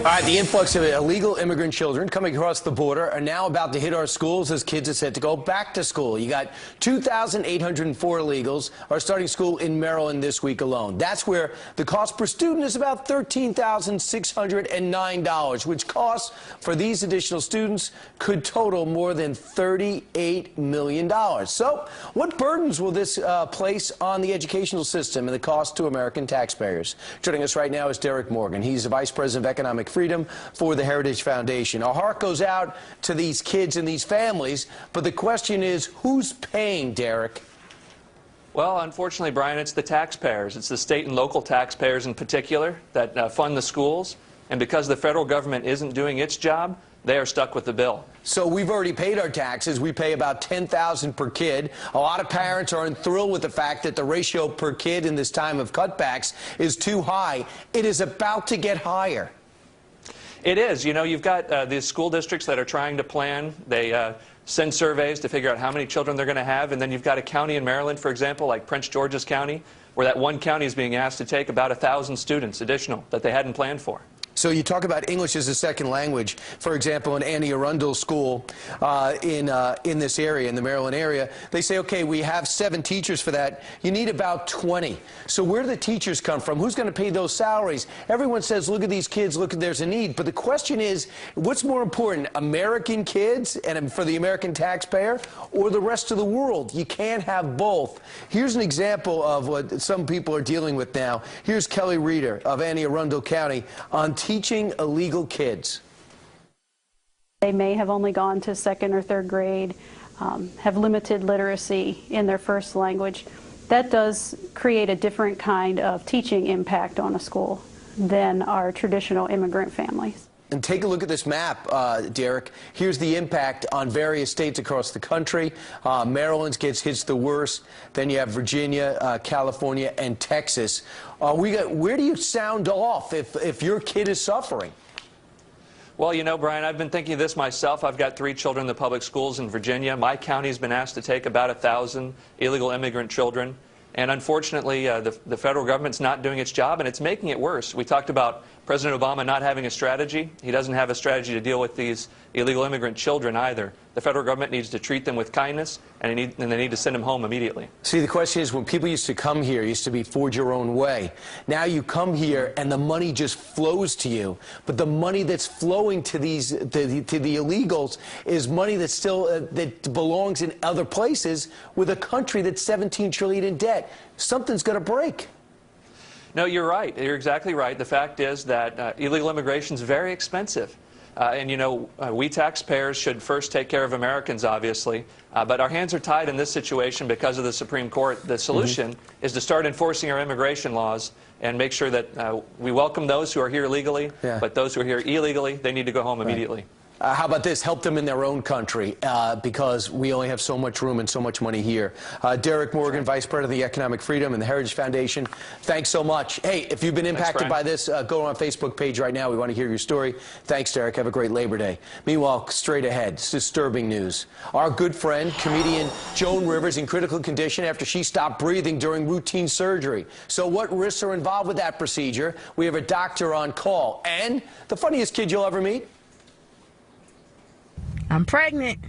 All right, the influx of illegal immigrant children coming across the border are now about to hit our schools as kids are set to go back to school. You got 2,804 illegals are starting school in Maryland this week alone. That's where the cost per student is about $13,609, which costs for these additional students could total more than $38 million. So what burdens will this place on the educational system and the cost to American taxpayers? Joining us right now is Derek Morgan. He's the Vice President of Economic Freedom for the Heritage Foundation. Our heart goes out to these kids and these families, but the question is, who's paying, Derek? Well, unfortunately, Brian, it's the taxpayers. It's the state and local taxpayers in particular that fund the schools. And because the federal government isn't doing its job, they are stuck with the bill. So we've already paid our taxes. We pay about $10,000 per kid. A lot of parents are enthralled with the fact that the ratio per kid in this time of cutbacks is too high. It is about to get higher. It is. You know, you've got these school districts that are trying to plan. They send surveys to figure out how many children they're going to have. And then you've got a county in Maryland, for example, like Prince George's County, where that one county is being asked to take about 1,000 students additional that they hadn't planned for. So you talk about English as a second language. For example, in Annie Arundel School in this area, in the Maryland area, they say, okay, we have 7 teachers for that. You need about 20. So where do the teachers come from? Who's going to pay those salaries? Everyone says, look at these kids, look, there's a need. But the question is, what's more important, American kids and for the American taxpayer or the rest of the world? You can't have both. Here's an example of what some people are dealing with now. Here's Kelly Reeder of Annie Arundel County on teaching illegal kids. They may have only gone to 2nd or 3rd grade, have limited literacy in their first language. That does create a different kind of teaching impact on a school than our traditional immigrant families. And take a look at this map, Derek. Here's the impact on various states across the country. Maryland gets hit the worst. Then you have Virginia, California, and Texas. Where do you sound off if your kid is suffering? Well, you know, Brian, I've been thinking of this myself. I've got 3 children in the public schools in Virginia. My county's been asked to take about 1,000 illegal immigrant children. And unfortunately, the federal government's not doing its job, and it's making it worse. We talked about President Obama not having a strategy. He doesn't have a strategy to deal with these illegal immigrant children either. The federal government needs to treat them with kindness, and they need to send them home immediately. See, the question is, when people used to come here, it used to be forge your own way. Now you come here, and the money just flows to you. But the money that's flowing to the illegals is money that's still that belongs in other places with a country that's $17 trillion in debt. Something's going to break. No, you're right. You're exactly right. The fact is that illegal immigration is very expensive. And, you know, we taxpayers should first take care of Americans, obviously. But our hands are tied in this situation because of the Supreme Court. The solution is to start enforcing our immigration laws and make sure that we welcome those who are here legally, but those who are here illegally, they need to go home immediately. How about this? Help them in their own country because we only have so much room and so much money here. Derek Morgan, Vice President of the Economic Freedom and the Heritage Foundation, thanks so much. Hey, if you've been impacted by this, go on our Facebook page right now. We want to hear your story. Thanks, Derek. Have a great Labor Day. Meanwhile, straight ahead, disturbing news. Our good friend, comedian Joan Rivers, in critical condition after she stopped breathing during routine surgery. So what risks are involved with that procedure? We have a doctor on call. And the funniest kid you'll ever meet? I'm pregnant.